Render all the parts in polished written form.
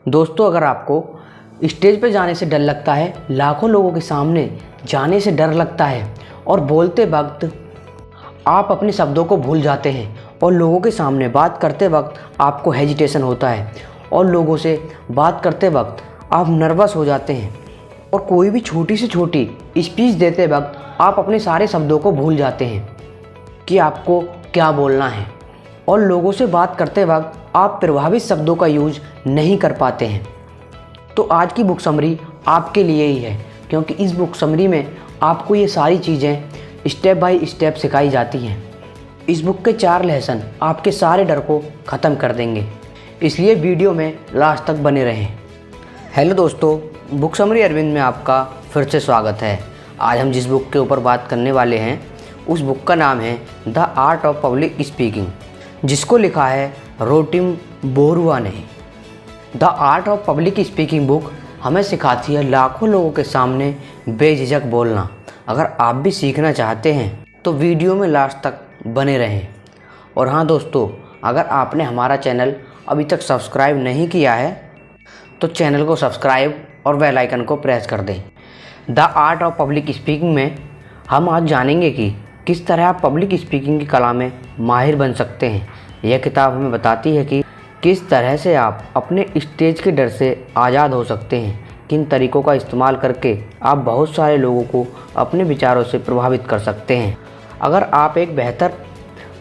दोस्तों, अगर आपको स्टेज पे जाने से डर लगता है, लाखों लोगों के सामने जाने से डर लगता है और बोलते वक्त आप अपने शब्दों को भूल जाते हैं और लोगों के सामने बात करते वक्त आपको हेजिटेशन होता है और लोगों से बात करते वक्त आप नर्वस हो जाते हैं और कोई भी छोटी से छोटी स्पीच देते वक्त आप अपने सारे शब्दों को भूल जाते हैं कि आपको क्या बोलना है और लोगों से बात करते वक्त आप प्रभावित शब्दों का यूज नहीं कर पाते हैं। तो आज की बुक समरी आपके लिए ही है, क्योंकि इस बुक समरी में आपको ये सारी चीज़ें स्टेप बाय स्टेप सिखाई जाती हैं। इस बुक के 4 लेसन आपके सारे डर को ख़त्म कर देंगे, इसलिए वीडियो में लास्ट तक बने रहें। हेलो दोस्तों, बुक समरी अरविंद में आपका फिर से स्वागत है। आज हम जिस बुक के ऊपर बात करने वाले हैं उस बुक का नाम है the art of public speaking, जिसको लिखा है रोटिम बोरुआ ने। The art of public speaking book हमें सिखाती है लाखों लोगों के सामने बेझिझक बोलना। अगर आप भी सीखना चाहते हैं तो वीडियो में लास्ट तक बने रहें। और हाँ दोस्तों, अगर आपने हमारा चैनल अभी तक सब्सक्राइब नहीं किया है तो चैनल को सब्सक्राइब और बेल आइकन को प्रेस कर दें। The art of public speaking में हम आज जानेंगे कि किस तरह आप पब्लिक स्पीकिंग की कला में माहिर बन सकते हैं। यह किताब हमें बताती है कि किस तरह से आप अपने स्टेज के डर से आज़ाद हो सकते हैं, किन तरीक़ों का इस्तेमाल करके आप बहुत सारे लोगों को अपने विचारों से प्रभावित कर सकते हैं। अगर आप एक बेहतर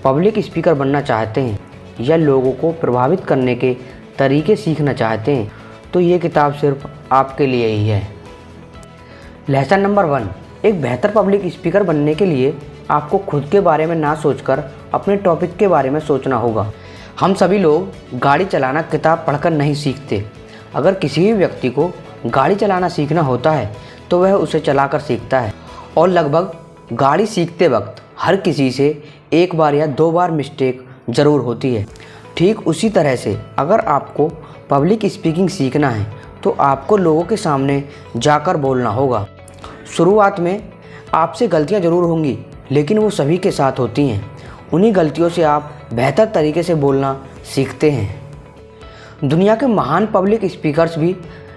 पब्लिक स्पीकर बनना चाहते हैं या लोगों को प्रभावित करने के तरीके सीखना चाहते हैं तो ये किताब सिर्फ आपके लिए ही है। लेसन नंबर 1, एक बेहतर पब्लिक स्पीकर बनने के लिए आपको खुद के बारे में ना सोचकर अपने टॉपिक के बारे में सोचना होगा। हम सभी लोग गाड़ी चलाना किताब पढ़कर नहीं सीखते। अगर किसी भी व्यक्ति को गाड़ी चलाना सीखना होता है तो वह उसे चलाकर सीखता है, और लगभग गाड़ी सीखते वक्त हर किसी से 1 बार या 2 बार मिस्टेक ज़रूर होती है। ठीक उसी तरह से अगर आपको पब्लिक स्पीकिंग सीखना है तो आपको लोगों के सामने जाकर बोलना होगा। शुरुआत में आपसे गलतियां ज़रूर होंगी, लेकिन वो सभी के साथ होती हैं। उन्हीं गलतियों से आप बेहतर तरीके से बोलना सीखते हैं। दुनिया के महान पब्लिक स्पीकर्स भी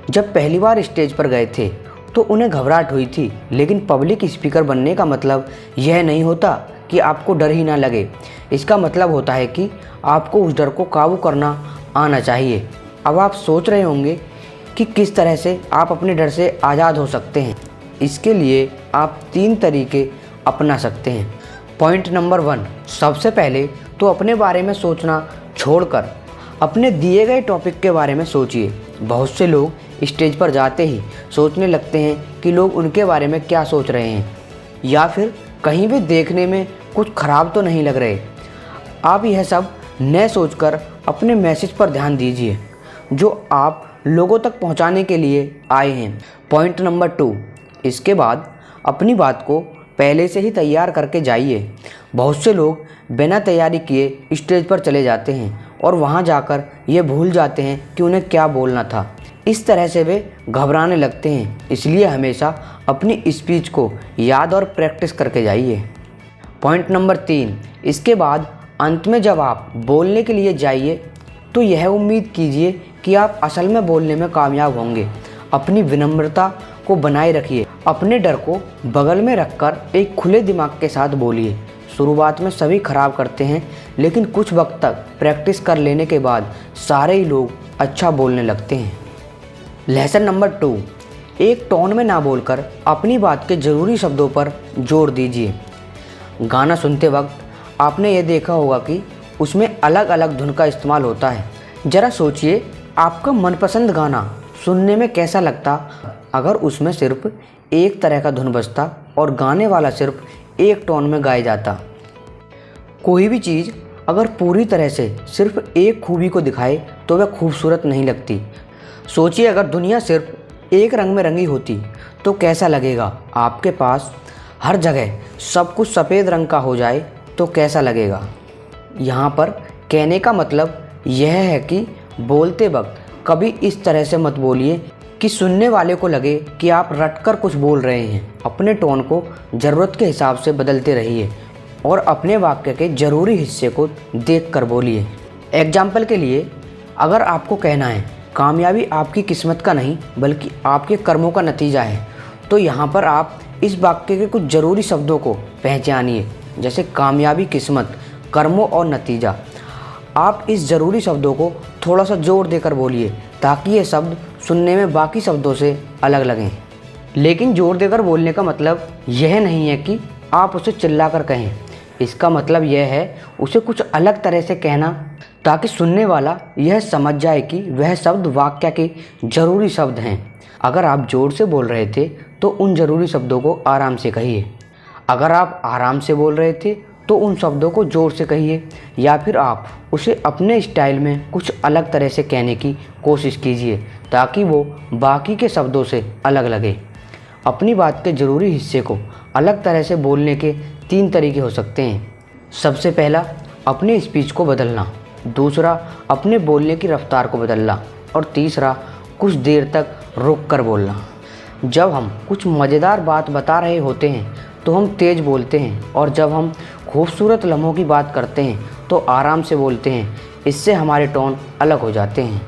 जब पहली बार स्टेज पर गए थे तो उन्हें घबराहट हुई थी, लेकिन पब्लिक स्पीकर बनने का मतलब यह नहीं होता कि आपको डर ही ना लगे। इसका मतलब होता है कि आपको उस डर को काबू करना आना चाहिए। अब आप सोच रहे होंगे कि किस तरह से आप अपने डर से आज़ाद हो सकते हैं। इसके लिए आप 3 तरीके अपना सकते हैं। पॉइंट नंबर 1, सबसे पहले तो अपने बारे में सोचना छोड़कर अपने दिए गए टॉपिक के बारे में सोचिए। बहुत से लोग स्टेज पर जाते ही सोचने लगते हैं कि लोग उनके बारे में क्या सोच रहे हैं, या फिर कहीं भी देखने में कुछ खराब तो नहीं लग रहे। आप यह सब न सोचकर अपने मैसेज पर ध्यान दीजिए जो आप लोगों तक पहुंचाने के लिए आए हैं। पॉइंट नंबर 2, इसके बाद अपनी बात को पहले से ही तैयार करके जाइए। बहुत से लोग बिना तैयारी किए स्टेज पर चले जाते हैं और वहां जाकर ये भूल जाते हैं कि उन्हें क्या बोलना था। इस तरह से वे घबराने लगते हैं। इसलिए हमेशा अपनी स्पीच को याद और प्रैक्टिस करके जाइए। पॉइंट नंबर 3, इसके बाद अंत में जब आप बोलने के लिए जाइए तो यह उम्मीद कीजिए कि आप असल में बोलने में कामयाब होंगे। अपनी विनम्रता को बनाए रखिए। अपने डर को बगल में रखकर एक खुले दिमाग के साथ बोलिए। शुरुआत में सभी खराब करते हैं, लेकिन कुछ वक्त तक प्रैक्टिस कर लेने के बाद सारे ही लोग अच्छा बोलने लगते हैं। लेसन नंबर 2, एक टोन में ना बोलकर अपनी बात के ज़रूरी शब्दों पर जोर दीजिए। गाना सुनते वक्त आपने ये देखा होगा कि उसमें अलग अलग धुन का इस्तेमाल होता है। ज़रा सोचिए, आपका मनपसंद गाना सुनने में कैसा लगता अगर उसमें सिर्फ एक तरह का धुन बजता और गाने वाला सिर्फ एक टोन में गाया जाता। कोई भी चीज़ अगर पूरी तरह से सिर्फ एक खूबी को दिखाए तो वह खूबसूरत नहीं लगती। सोचिए, अगर दुनिया सिर्फ एक रंग में रंगी होती तो कैसा लगेगा। आपके पास हर जगह सब कुछ सफ़ेद रंग का हो जाए तो कैसा लगेगा। यहाँ पर कहने का मतलब यह है कि बोलते वक्त कभी इस तरह से मत बोलिए कि सुनने वाले को लगे कि आप रटकर कुछ बोल रहे हैं। अपने टोन को ज़रूरत के हिसाब से बदलते रहिए और अपने वाक्य के ज़रूरी हिस्से को देखकर बोलिए। एग्जाम्पल के लिए, अगर आपको कहना है कामयाबी आपकी किस्मत का नहीं बल्कि आपके कर्मों का नतीजा है। तो यहाँ पर आप इस वाक्य के कुछ ज़रूरी शब्दों को पहचानिए, जैसे कामयाबी, किस्मत, कर्मों और नतीजा। आप इस ज़रूरी शब्दों को थोड़ा सा जोर देकर बोलिए ताकि ये शब्द सुनने में बाकी शब्दों से अलग लगें। लेकिन जोर देकर बोलने का मतलब यह नहीं है कि आप उसे चिल्लाकर कहें। इसका मतलब यह है उसे कुछ अलग तरह से कहना ताकि सुनने वाला यह समझ जाए कि वह शब्द वाक्य के ज़रूरी शब्द हैं। अगर आप जोर से बोल रहे थे तो उन ज़रूरी शब्दों को आराम से कहिए। अगर आप आराम से बोल रहे थे तो उन शब्दों को ज़ोर से कहिए, या फिर आप उसे अपने स्टाइल में कुछ अलग तरह से कहने की कोशिश कीजिए ताकि वो बाकी के शब्दों से अलग लगे। अपनी बात के ज़रूरी हिस्से को अलग तरह से बोलने के 3 तरीके हो सकते हैं। सबसे पहला, अपने स्पीच को बदलना। दूसरा, अपने बोलने की रफ्तार को बदलना। और तीसरा, कुछ देर तक रुक कर बोलना। जब हम कुछ मज़ेदार बात बता रहे होते हैं तो हम तेज़ बोलते हैं, और जब हम खूबसूरत लम्हों की बात करते हैं तो आराम से बोलते हैं। इससे हमारे टोन अलग हो जाते हैं।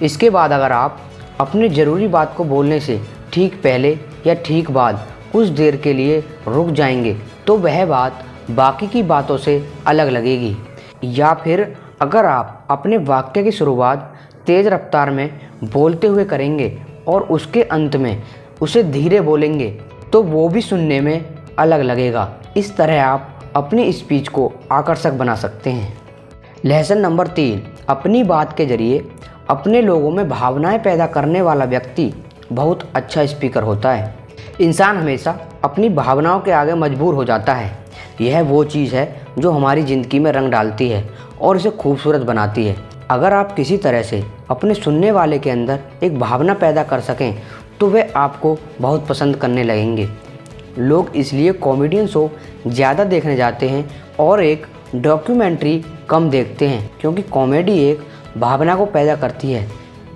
इसके बाद अगर आप अपने ज़रूरी बात को बोलने से ठीक पहले या ठीक बाद कुछ देर के लिए रुक जाएंगे तो वह बात बाकी की बातों से अलग लगेगी। या फिर अगर आप अपने वाक्य की शुरुआत तेज़ रफ्तार में बोलते हुए करेंगे और उसके अंत में उसे धीरे बोलेंगे तो वो भी सुनने में अलग लगेगा। इस तरह आप अपनी स्पीच को आकर्षक बना सकते हैं। लेसन नंबर 3, अपनी बात के जरिए अपने लोगों में भावनाएं पैदा करने वाला व्यक्ति बहुत अच्छा स्पीकर होता है। इंसान हमेशा अपनी भावनाओं के आगे मजबूर हो जाता है। यह वो चीज़ है जो हमारी ज़िंदगी में रंग डालती है और इसे खूबसूरत बनाती है। अगर आप किसी तरह से अपने सुनने वाले के अंदर एक भावना पैदा कर सकें तो वे आपको बहुत पसंद करने लगेंगे। लोग इसलिए कॉमेडियन शो ज़्यादा देखने जाते हैं और एक डॉक्यूमेंट्री कम देखते हैं, क्योंकि कॉमेडी एक भावना को पैदा करती है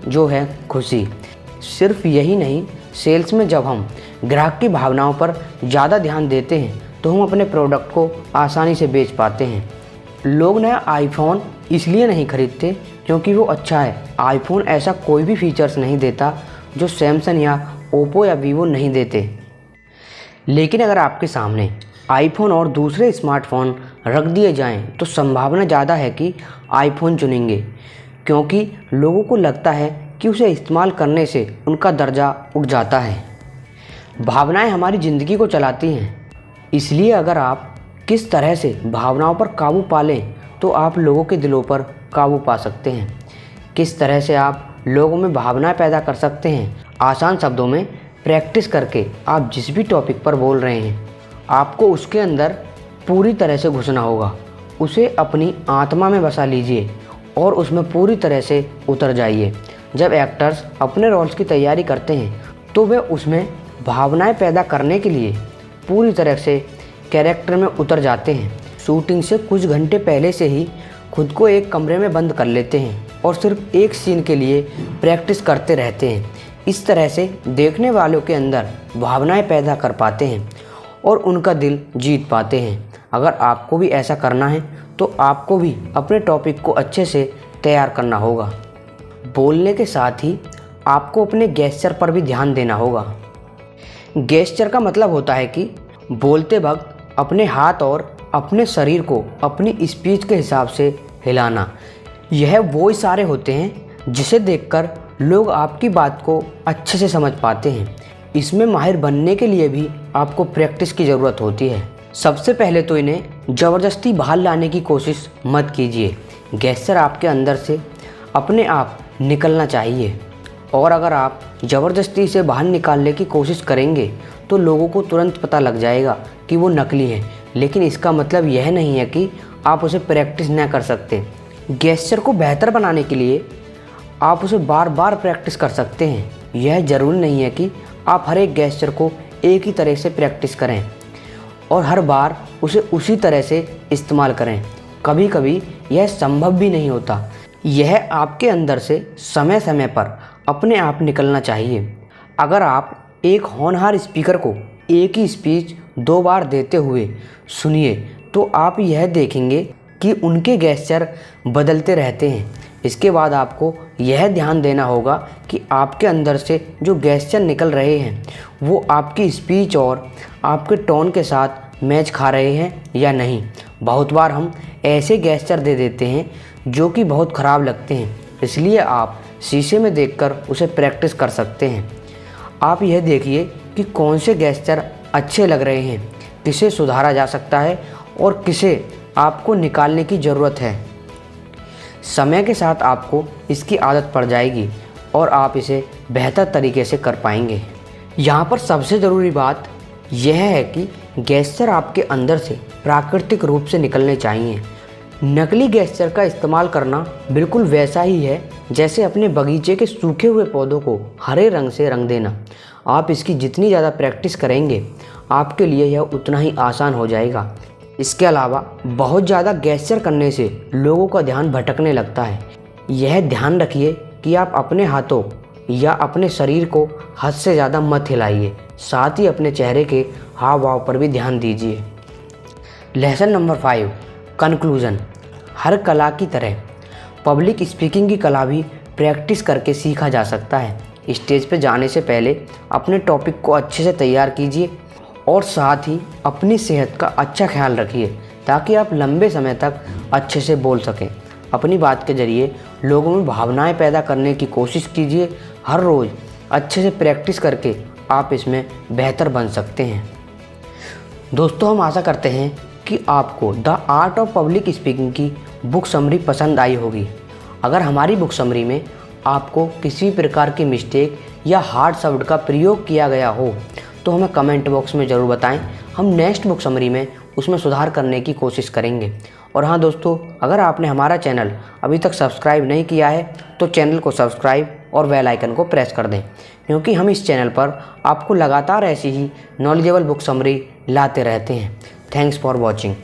जो है खुशी। सिर्फ यही नहीं, सेल्स में जब हम ग्राहक की भावनाओं पर ज़्यादा ध्यान देते हैं तो हम अपने प्रोडक्ट को आसानी से बेच पाते हैं। लोग नया आईफोन इसलिए नहीं खरीदते क्योंकि वो अच्छा है। आईफोन ऐसा कोई भी फीचर्स नहीं देता जो सैमसंग या ओप्पो या वीवो नहीं देते। लेकिन अगर आपके सामने आईफोन और दूसरे स्मार्टफोन रख दिए जाएं तो संभावना ज़्यादा है कि आईफोन चुनेंगे, क्योंकि लोगों को लगता है कि उसे इस्तेमाल करने से उनका दर्जा उठ जाता है। भावनाएं हमारी ज़िंदगी को चलाती हैं, इसलिए अगर आप किस तरह से भावनाओं पर काबू पा लें तो आप लोगों के दिलों पर काबू पा सकते हैं। किस तरह से आप लोगों में भावनाएं पैदा कर सकते हैं? आसान शब्दों में प्रैक्टिस करके आप जिस भी टॉपिक पर बोल रहे हैं आपको उसके अंदर पूरी तरह से घुसना होगा। उसे अपनी आत्मा में बसा लीजिए और उसमें पूरी तरह से उतर जाइए। जब एक्टर्स अपने रोल्स की तैयारी करते हैं तो वे उसमें भावनाएं पैदा करने के लिए पूरी तरह से कैरेक्टर में उतर जाते हैं। शूटिंग से कुछ घंटे पहले से ही खुद को एक कमरे में बंद कर लेते हैं और सिर्फ एक सीन के लिए प्रैक्टिस करते रहते हैं। इस तरह से देखने वालों के अंदर भावनाएं पैदा कर पाते हैं और उनका दिल जीत पाते हैं। अगर आपको भी ऐसा करना है तो आपको भी अपने टॉपिक को अच्छे से तैयार करना होगा। बोलने के साथ ही आपको अपने गेस्चर पर भी ध्यान देना होगा। गेस्चर का मतलब होता है कि बोलते वक्त अपने हाथ और अपने शरीर को अपनी स्पीच के हिसाब से हिलाना। यह वो इशारे होते हैं जिसे देखकर लोग आपकी बात को अच्छे से समझ पाते हैं। इसमें माहिर बनने के लिए भी आपको प्रैक्टिस की ज़रूरत होती है। सबसे पहले तो इन्हें ज़बरदस्ती बाहर लाने की कोशिश मत कीजिए। गेस्चर आपके अंदर से अपने आप निकलना चाहिए, और अगर आप ज़बरदस्ती से बाहर निकालने की कोशिश करेंगे तो लोगों को तुरंत पता लग जाएगा कि वो नकली है। लेकिन इसका मतलब यह नहीं है कि आप उसे प्रैक्टिस न कर सकते। गेस्चर को बेहतर बनाने के लिए आप उसे बार बार प्रैक्टिस कर सकते हैं। यह ज़रूरी नहीं है कि आप हर एक गेस्चर को एक ही तरह से प्रैक्टिस करें और हर बार उसे उसी तरह से इस्तेमाल करें। कभी कभी यह संभव भी नहीं होता। यह आपके अंदर से समय समय पर अपने आप निकलना चाहिए। अगर आप एक होनहार स्पीकर को एक ही स्पीच 2 बार देते हुए सुनिए तो आप यह देखेंगे कि उनके गेस्चर बदलते रहते हैं। इसके बाद आपको यह ध्यान देना होगा कि आपके अंदर से जो गैस्चर निकल रहे हैं वो आपकी स्पीच और आपके टोन के साथ मैच खा रहे हैं या नहीं। बहुत बार हम ऐसे गैस्चर दे देते हैं जो कि बहुत ख़राब लगते हैं, इसलिए आप शीशे में देखकर उसे प्रैक्टिस कर सकते हैं। आप यह देखिए कि कौन से गैस्चर अच्छे लग रहे हैं, किसे सुधारा जा सकता है और किसे आपको निकालने की ज़रूरत है। समय के साथ आपको इसकी आदत पड़ जाएगी और आप इसे बेहतर तरीके से कर पाएंगे। यहाँ पर सबसे ज़रूरी बात यह है कि गैस्चर आपके अंदर से प्राकृतिक रूप से निकलने चाहिए। नकली गैस्चर का इस्तेमाल करना बिल्कुल वैसा ही है जैसे अपने बगीचे के सूखे हुए पौधों को हरे रंग से रंग देना। आप इसकी जितनी ज़्यादा प्रैक्टिस करेंगे आपके लिए यह उतना ही आसान हो जाएगा। इसके अलावा बहुत ज़्यादा गैस्चर करने से लोगों का ध्यान भटकने लगता है। यह ध्यान रखिए कि आप अपने हाथों या अपने शरीर को हद से ज़्यादा मत हिलाइए, साथ ही अपने चेहरे के हाव भाव पर भी ध्यान दीजिए। Lesson number 5, conclusion. हर कला की तरह पब्लिक स्पीकिंग की कला भी प्रैक्टिस करके सीखा जा सकता है। स्टेज पर जाने से पहले अपने टॉपिक को अच्छे से तैयार कीजिए और साथ ही अपनी सेहत का अच्छा ख्याल रखिए ताकि आप लंबे समय तक अच्छे से बोल सकें। अपनी बात के ज़रिए लोगों में भावनाएं पैदा करने की कोशिश कीजिए। हर रोज़ अच्छे से प्रैक्टिस करके आप इसमें बेहतर बन सकते हैं। दोस्तों, हम आशा करते हैं कि आपको the art of public speaking की बुक समरी पसंद आई होगी। अगर हमारी बुक समरी में आपको किसी प्रकार की मिस्टेक या हार्ड शब्द का प्रयोग किया गया हो तो हमें कमेंट बॉक्स में ज़रूर बताएं। हम नेक्स्ट बुक समरी में उसमें सुधार करने की कोशिश करेंगे। और हाँ दोस्तों, अगर आपने हमारा चैनल अभी तक सब्सक्राइब नहीं किया है तो चैनल को सब्सक्राइब और बेल आइकन को प्रेस कर दें, क्योंकि हम इस चैनल पर आपको लगातार ऐसी ही नॉलेजेबल बुक समरी लाते रहते हैं। Thanks for watching.